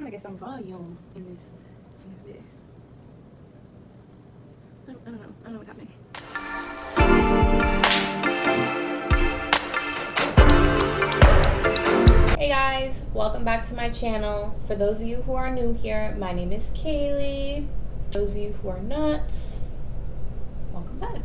trying to get some volume in this bit. I don't know. I don't know what's happening. Hey guys, welcome back to my channel. For those of you who are new here, my name is Kaylee. For those of you who are not, welcome back.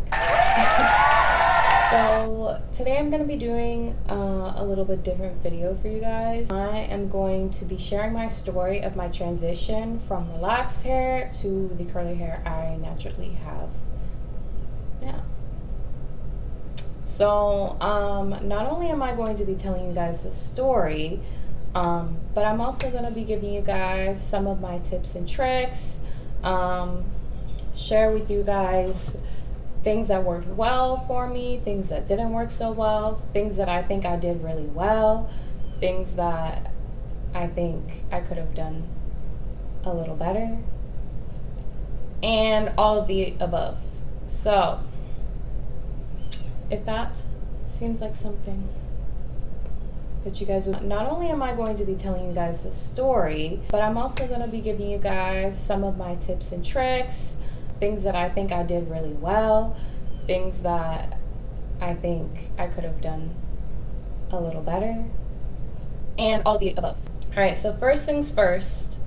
So today I'm going to be doing a little bit different video for you guys. I am going to be sharing my story of my transition from relaxed hair to the curly hair I naturally have now. So not only am I going to be telling you guys the story, but I'm also going to be giving you guys some of my tips and tricks, share with you guys things that worked well for me, things that didn't work so well, things that I think I did really well, things that I think I could have done a little better, and all of the above. So if that seems like something that you guys would, not only am I going to be telling you guys the story, but I'm also going to be giving you guys some of my tips and tricks, things that I think I did really well, things that I think I could have done a little better, and all the above. All right, so first things first,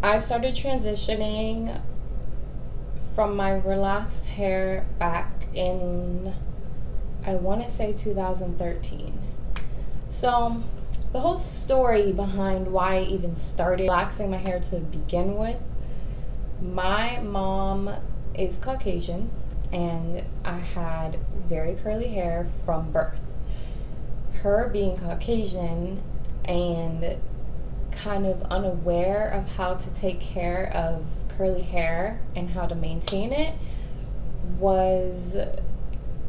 I started transitioning from my relaxed hair back in, I want to say 2013. So the whole story behind why I even started relaxing my hair to begin with, my mom is Caucasian and I had very curly hair from birth. Her being Caucasian and kind of unaware of how to take care of curly hair and how to maintain it was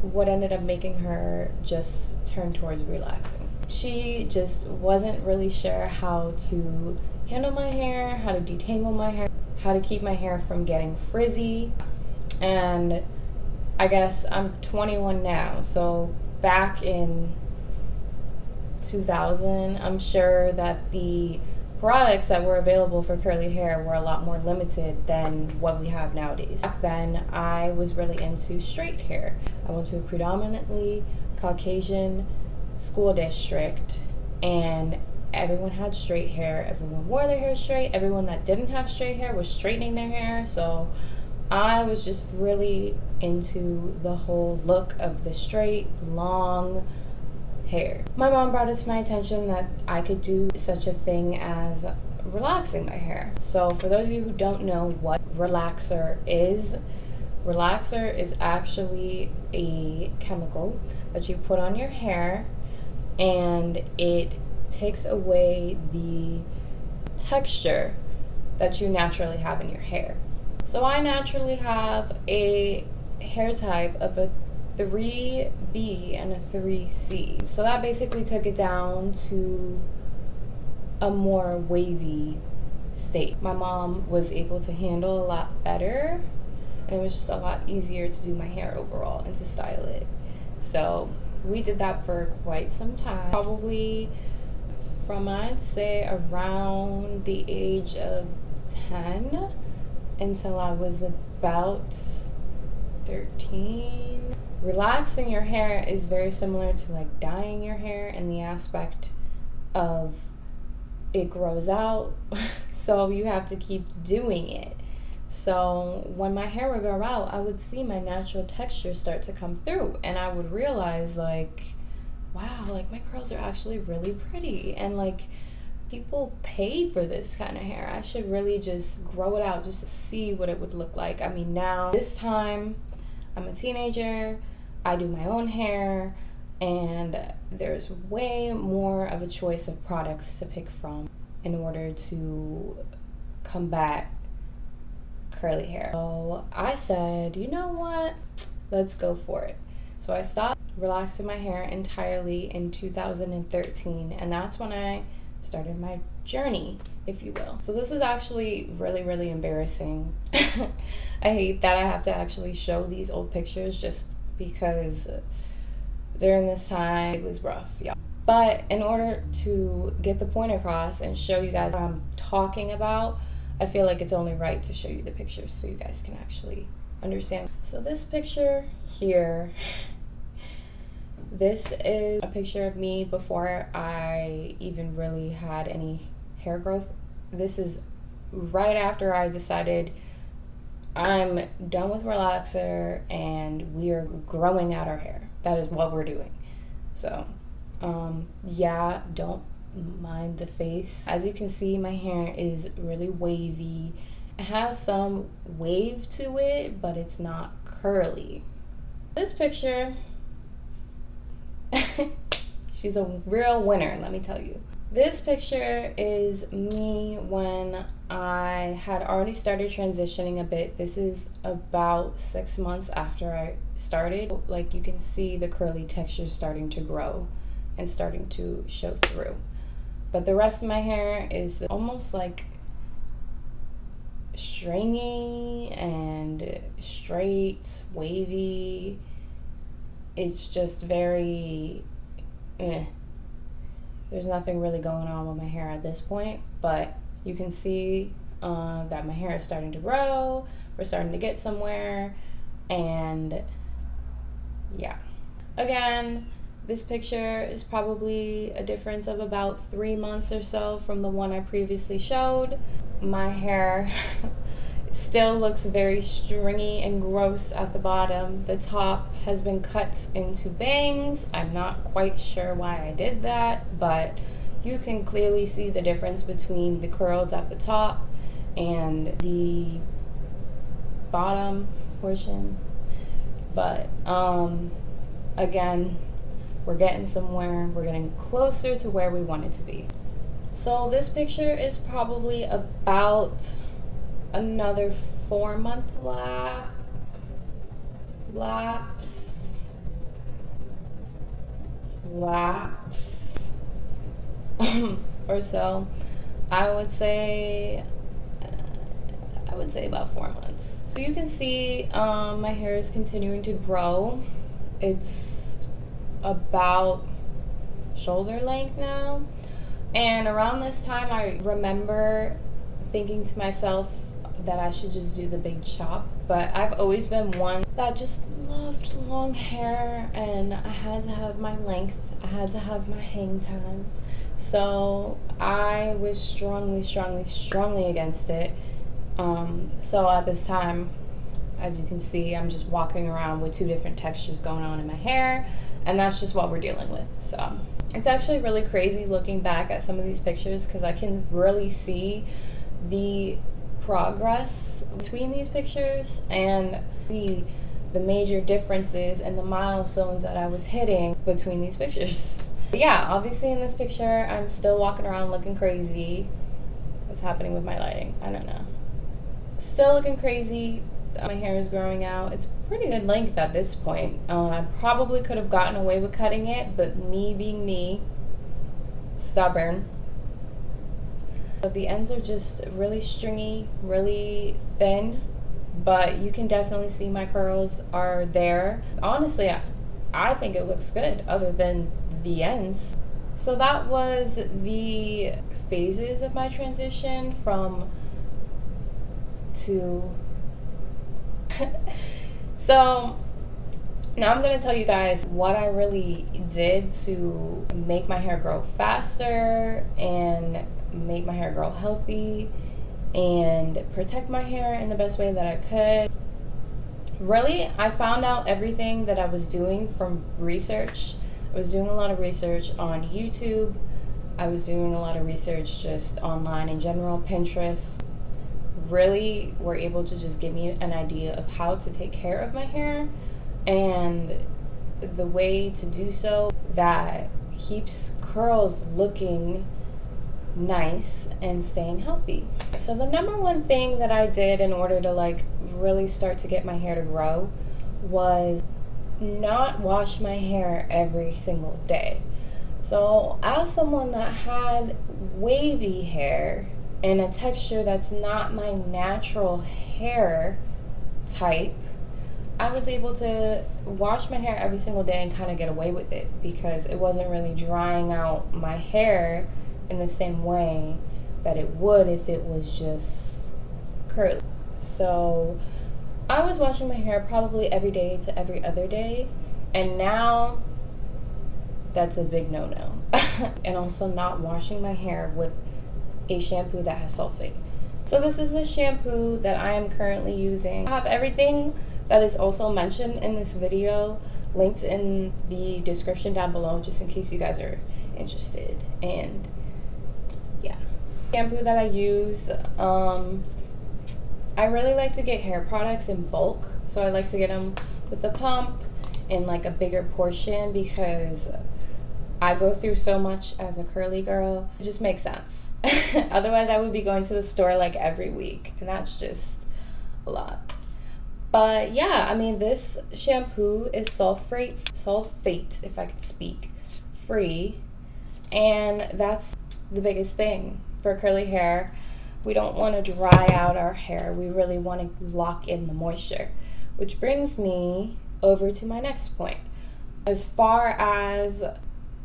what ended up making her just turn towards relaxing. She just wasn't really sure how to handle my hair, how to detangle my hair, how to keep my hair from getting frizzy. And I guess I'm 21 now, so back in 2000, I'm sure that the products that were available for curly hair were a lot more limited than what we have nowadays. Back then, I was really into straight hair. I went to a predominantly Caucasian school district, and everyone had straight hair. Everyone wore their hair straight. Everyone that didn't have straight hair was straightening their hair. So I was just really into the whole look of the straight, long hair. My mom brought it to my attention that I could do such a thing as relaxing my hair. So for those of you who don't know what relaxer is actually a chemical that you put on your hair, and it takes away the texture that you naturally have in your hair. So I naturally have a hair type of a 3B and a 3C. So that basically took it down to a more wavy state. My mom was able to handle a lot better, and it was just a lot easier to do my hair overall and to style it. So we did that for quite some time, probably from, I'd say, around the age of 10 until I was about 13. Relaxing your hair is very similar to like dyeing your hair in the aspect of it grows out, so you have to keep doing it. So when my hair would grow out, I would see my natural texture start to come through, and I would realize like, wow, like my curls are actually really pretty, and like people pay for this kind of hair. I should really just grow it out just to see what it would look like. I mean, now this time I'm a teenager, I do my own hair, and there's way more of a choice of products to pick from in order to combat curly hair. So I said, you know what, let's go for it. So I stopped relaxing my hair entirely in 2013, and that's when I started my journey, if you will. So this is actually really, really embarrassing. I hate that I have to actually show these old pictures just because during this time it was rough, y'all. But in order to get the point across and show you guys what I'm talking about, I feel like it's only right to show you the pictures so you guys can actually understand. So this picture here, this is a picture of me before I even really had any hair growth. This is right after I decided I'm done with relaxer and we are growing out our hair. That is what we're doing. So, yeah, don't mind the face. As you can see, my hair is really wavy. It has some wave to it, but it's not curly. This picture, she's a real winner, let me tell you. This picture is me when I had already started transitioning a bit. This is about 6 months after I started. Like, you can see the curly texture starting to grow and starting to show through. But the rest of my hair is almost like stringy and straight, wavy. It's just very There's nothing really going on with my hair at this point, but you can see that my hair is starting to grow. We're starting to get somewhere, and yeah. Again, this picture is probably a difference of about 3 months or so from the one I previously showed. My hair still looks very stringy and gross at the bottom. The top has been cut into bangs. I'm not quite sure why I did that, but you can clearly see the difference between the curls at the top and the bottom portion. But again, we're getting somewhere. We're getting closer to where we want it to be. So this picture is probably about another 4-month lapse or so. I would say about 4 months. So you can see my hair is continuing to grow. It's about shoulder length now, and around this time I remember thinking to myself that I should just do the big chop. But I've always been one that just loved long hair, and I had to have my length, I had to have my hang time. So I was strongly against it. So at this time, as you can see, I'm just walking around with 2 different textures going on in my hair, and that's just what we're dealing with. So it's actually really crazy looking back at some of these pictures, because I can really see the progress between these pictures and see the major differences and the milestones that I was hitting between these pictures. But yeah, obviously in this picture I'm still walking around looking crazy. What's happening with my lighting? I don't know. Still looking crazy. My hair is growing out. It's pretty good length at this point. I probably could have gotten away with cutting it, but me being me, stubborn. So the ends are just really stringy, really thin, but you can definitely see my curls are there. Honestly, I think it looks good other than the ends. So that was the phases of my transition from to so now I'm going to tell you guys what I really did to make my hair grow faster and make my hair grow healthy and protect my hair in the best way that I could. Really, I found out everything that I was doing from research. I was doing a lot of research on YouTube. I was doing a lot of research just online in general, Pinterest. Really were able to just give me an idea of how to take care of my hair and the way to do so that keeps curls looking nice and staying healthy. So the number one thing that I did in order to really start to get my hair to grow was not wash my hair every single day. So as someone that had wavy hair and a texture that's not my natural hair type, I was able to wash my hair every single day and kind of get away with it because it wasn't really drying out my hair in the same way that it would if it was just curly. So I was washing my hair probably every day to every other day, and now that's a big no-no. And also not washing my hair with a shampoo that has sulfate. So this is the shampoo that I am currently using. I have everything that is also mentioned in this video linked in the description down below, just in case you guys are interested. And yeah, shampoo that I use, I really like to get hair products in bulk, so I like to get them with a pump in like a bigger portion because I go through so much as a curly girl. It just makes sense. Otherwise I would be going to the store like every week, and that's just a lot. But yeah, I mean, this shampoo is sulfate, if I could speak, free, and that's the biggest thing for curly hair. We don't want to dry out our hair. We really want to lock in the moisture, which brings me over to my next point. As far as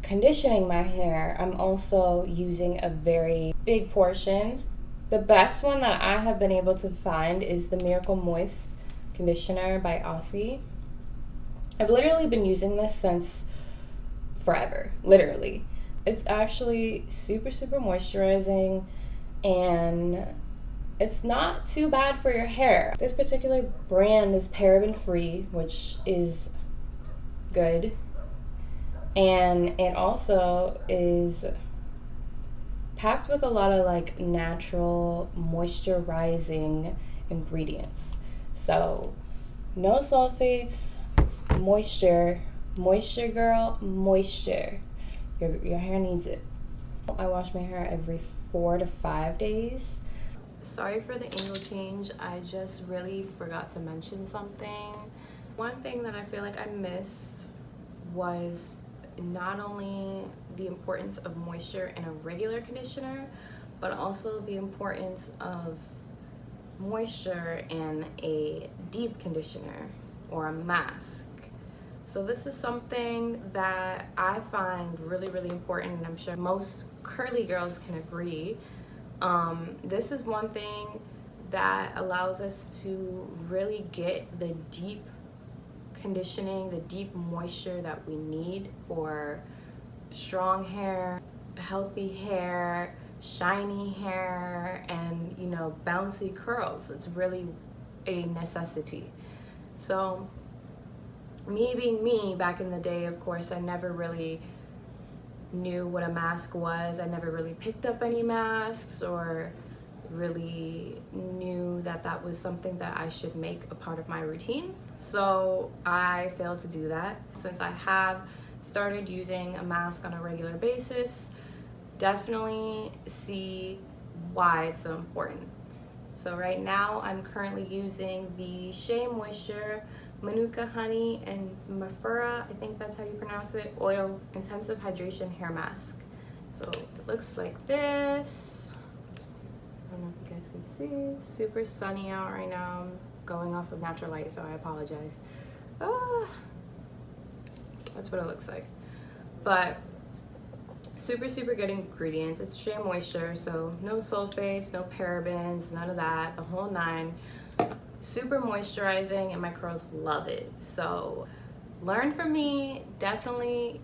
conditioning my hair, I'm also using a very big portion. The best one that I have been able to find is the Miracle Moist conditioner by Aussie. I've literally been using this since forever, literally. It's actually super moisturizing, and it's not too bad for your hair. This particular brand is paraben free, which is good, and it also is packed with a lot of like natural moisturizing ingredients. So no sulfates, moisture girl, moisture. Your hair needs it. I wash my hair every 4 to 5 days. Sorry for the angle change. I just really forgot to mention something. One thing that I feel like I missed was not only the importance of moisture in a regular conditioner, but also the importance of moisture in a deep conditioner or a mask. So this is something that I find really important, and I'm sure most curly girls can agree. This is one thing that allows us to really get the deep conditioning, the deep moisture that we need for strong hair, healthy hair, shiny hair, and bouncy curls. It's really a necessity. So me being me, back in the day, of course, I never really knew what a mask was. I never really picked up any masks or really knew that that was something that I should make a part of my routine. So I failed to do that. Since I have started using a mask on a regular basis, definitely see why it's so important. So right now I'm currently using the Shea Moisture Manuka Honey and Mafura, I think that's how you pronounce it, Oil Intensive Hydration Hair Mask. So it looks like this. I don't know if you guys can see. It's super sunny out right now. I'm going off of natural light, so I apologize. That's what it looks like. But super good ingredients. It's Shea Moisture, so no sulfates, no parabens, none of that, the whole nine. Super moisturizing, and my curls love it. So learn from me. Definitely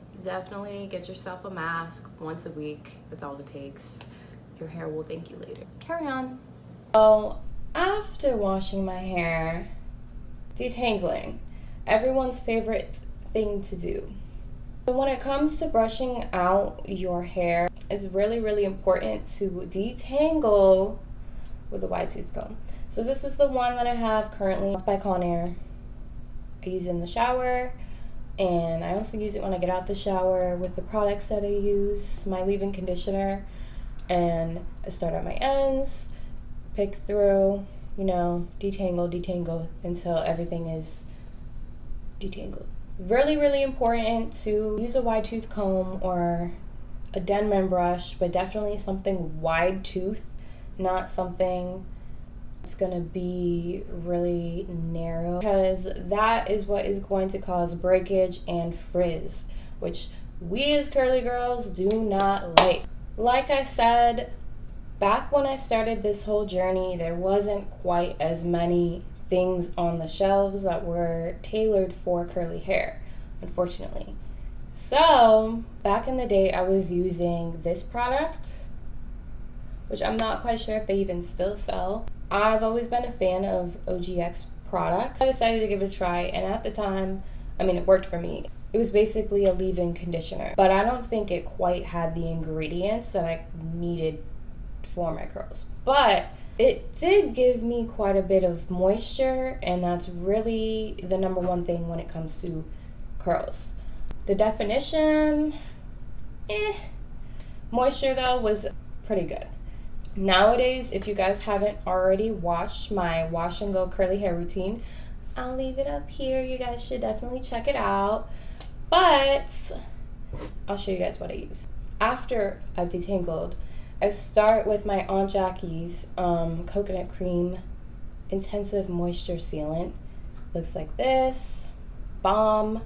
get yourself a mask once a week. That's all it takes. Your hair will thank you later. Carry on. So after washing my hair, detangling, everyone's favorite thing to do. So when it comes to brushing out your hair, it's really important to detangle with a wide tooth comb. So this is the one that I have currently. It's by Conair. I use it in the shower, and I also use it when I get out the shower with the products that I use, my leave-in conditioner, and I start at my ends, pick through, detangle until everything is detangled. Really important to use a wide tooth comb or a Denman brush, but definitely something wide tooth, not something It's gonna be really narrow because that is what is going to cause breakage and frizz, which we as curly girls do not like. Like I said, back when I started this whole journey, there wasn't quite as many things on the shelves that were tailored for curly hair, unfortunately. So back in the day, I was using this product, which I'm not quite sure if they even still sell. I've always been a fan of OGX products. I decided to give it a try, and at the time, it worked for me. It was basically a leave-in conditioner, but I don't think it quite had the ingredients that I needed for my curls. But it did give me quite a bit of moisture, and that's really the number one thing when it comes to curls. The definition, moisture though was pretty good. Nowadays, if you guys haven't already watched my wash and go curly hair routine, I'll leave it up here. You guys should definitely check it out. But I'll show you guys what I use. After I've detangled, I start with my Aunt Jackie's coconut cream intensive moisture sealant. Looks like this. Bomb.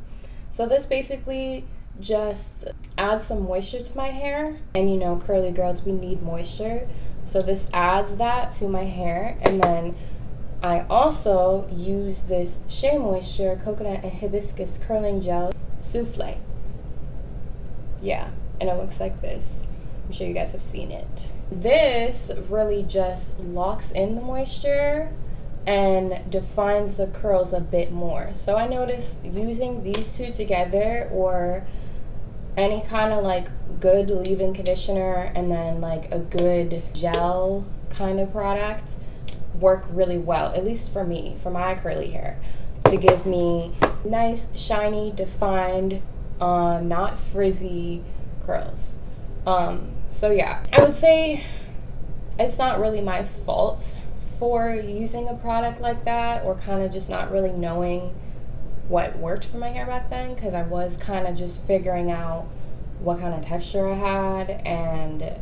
So this basically just adds some moisture to my hair. And you know, curly girls, we need moisture. So this adds that to my hair. And then I also use this Shea Moisture Coconut and Hibiscus Curling Gel Souffle. Yeah, and it looks like this. I'm sure you guys have seen it. This really just locks in the moisture and defines the curls a bit more. So I noticed using these two together, or any kind of like good leave-in conditioner and then like a good gel kind of product, work really well, at least for me, for my curly hair, to give me nice, shiny, defined, not frizzy curls. So yeah, I would say it's not really my fault for using a product like that, or kind of just not really knowing what worked for my hair back then, because I was kind of just figuring out what kind of texture I had and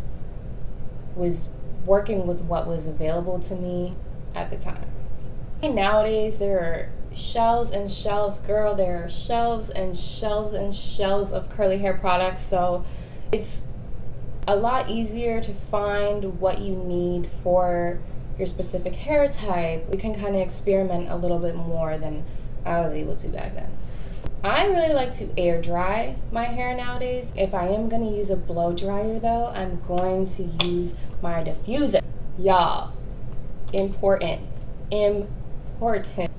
was working with what was available to me at the time. Nowadays, there are shelves and shelves, girl, there are shelves and shelves and shelves of curly hair products, so it's a lot easier to find what you need for your specific hair type. You can kind of experiment a little bit more than I was able to back then. I really like to air dry my hair nowadays. If I am going to use a blow dryer though, I'm going to use my diffuser. Y'all, important.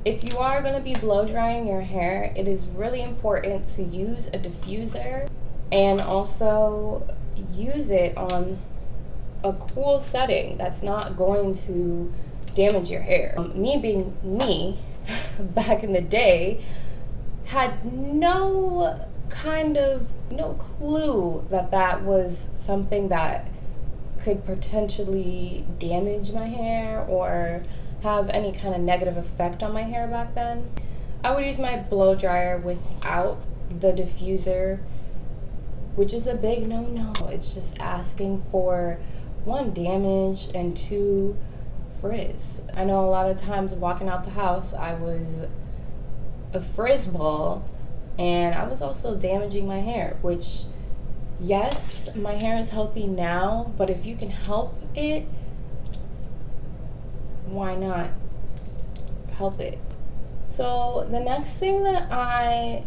If you are going to be blow drying your hair, it is really important to use a diffuser and also use it on a cool setting that's not going to damage your hair. Me being me, back in the day, had no clue that was something that could potentially damage my hair or have any kind of negative effect on my hair back then. I would use my blow dryer without the diffuser, which is a big no-no. It's just asking for 1, damage, and 2, frizz. I know a lot of times walking out the house, I was a frizz ball, and I was also damaging my hair, which, yes, my hair is healthy now, but if you can help it, why not help it? So the next thing that I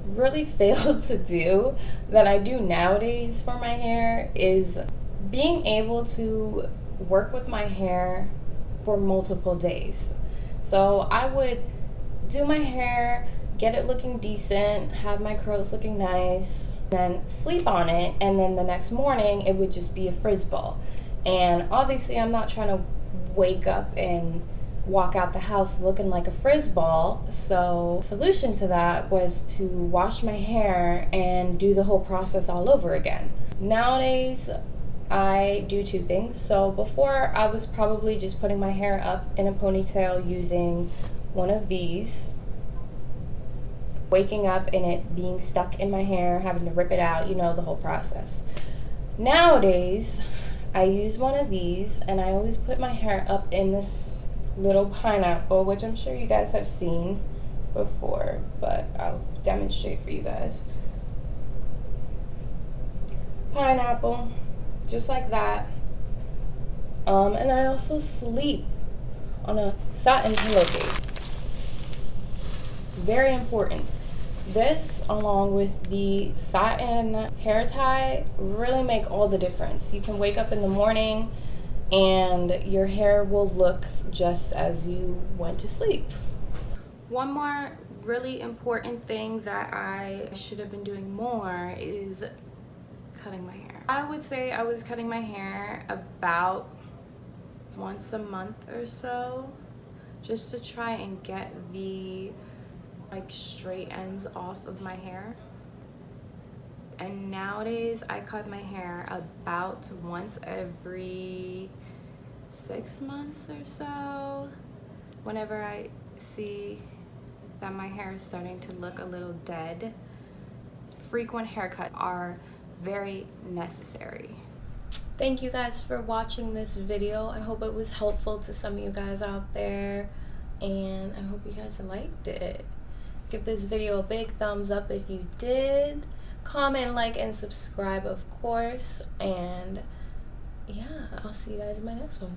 really failed to do that I do nowadays for my hair is being able to work with my hair for multiple days. So I would do my hair, get it looking decent, have my curls looking nice, then sleep on it, and then the next morning it would just be a frizz ball. And obviously I'm not trying to wake up and walk out the house looking like a frizz ball, so the solution to that was to wash my hair and do the whole process all over again. Nowadays I do 2 things. So before, I was probably just putting my hair up in a ponytail using one of these, waking up and it being stuck in my hair, having to rip it out, you know, the whole process. Nowadays, I use one of these, and I always put my hair up in this little pineapple, which I'm sure you guys have seen before, but I'll demonstrate for you guys. Pineapple, just like that. And I also sleep on a satin pillowcase. Very important. This, along with the satin hair tie, really make all the difference. You can wake up in the morning and your hair will look just as you went to sleep. One more really important thing that I should have been doing more is cutting my hair. I would say I was cutting my hair about once a month or so, just to try and get the straight ends off of my hair. And nowadays I cut my hair about once every 6 months or so, whenever I see that my hair is starting to look a little dead. Frequent haircuts are very necessary. Thank you guys for watching this video. I hope it was helpful to some of you guys out there, and I hope you guys liked it. Give this video a big thumbs up if you did. Comment, like, and subscribe, of course. And yeah, I'll see you guys in my next one.